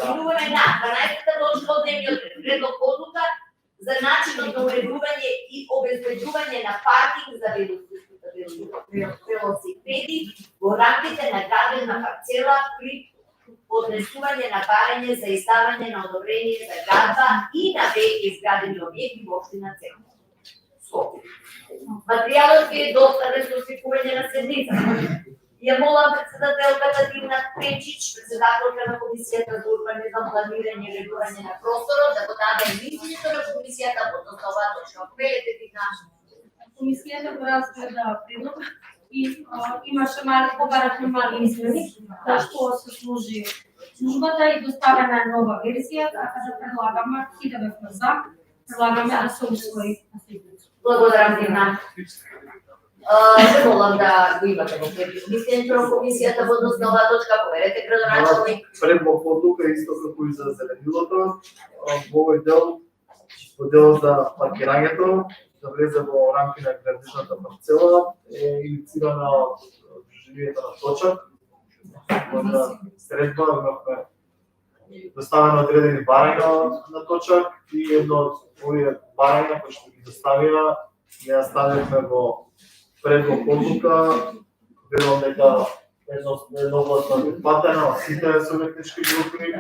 Минуваме на 12-та точка од дневниот ред, предлог одлука за начинот на уредување и обезбедување на паркинг за велосипеди во рамките на градена парцела при поднесување на барање за издавање на одобрение за градба и на веќе изградени објекти во општина Цетина. Скопје. Материјалот ви е доставен со свикување на седницата. Ја молам председателката Тивна Печич, председателка на Комисијата за урбанизам, планирање и регулирање на просторот, да го даде мислењето на комисијата во основа точка. Повелете Тивна. Комисијата го разгледа предлог и имаше побарачни мали измени, зашто се служи службата и доставена нова верзија, така да предлагаме хидове за, предлагаме да се усвои на седница. Благодарам Тивна. Се молам да го имате во мислењето на комисијата во однос на оваа точка, поверете градоначалник. Предлог одлука исто како и за зеленилото, во овој дел, во делот за паркирањето, да влезе во рамки на градичната парцела, е инициирана од Дружбието на Точак. Во средба имавме доставено одредени барања на Точак и едно од овие барања кои што ги доставија, ја ставивме во предлог одлука, верувам дека едногласно прифатено од сите советнички групи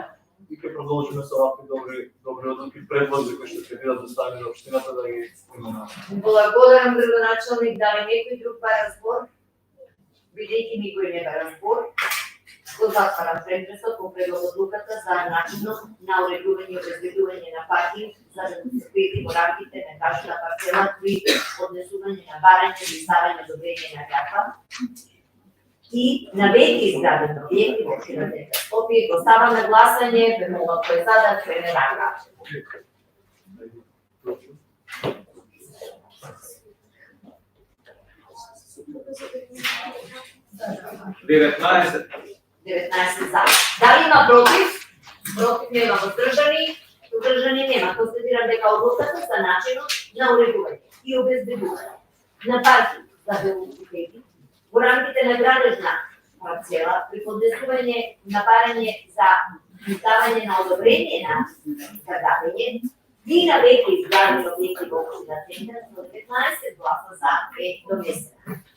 и ќе продолжиме со овакви добри одлуки, предлози кои што ќе бидат доставени во општината да ги споменаме. Благодарам градоначалник, дали некој друг бара збор? Бидејќи никој не бара збор, го затварам претресот по предлог одлуката за начинот на уредување и обезбедување на паркинг за велосипеди во рамките на градската парцела при поднесување на барање за издавање одобрение на градба и на веќе изградени објекти во општина Скопје. Го ставам на гласање, ве молам кој за да крене рака. 19 за. Дали има против? Против нема. Воздржани нема. Констатирам дека одлуката за начинот на уредување и обезбедување на паркинг за велосипеди во рамките на градежна парцела при поднесување на барање за издавање на одобрение на градење и на веќе изградени објекти во општина Центар со 19 гласа за е донесена.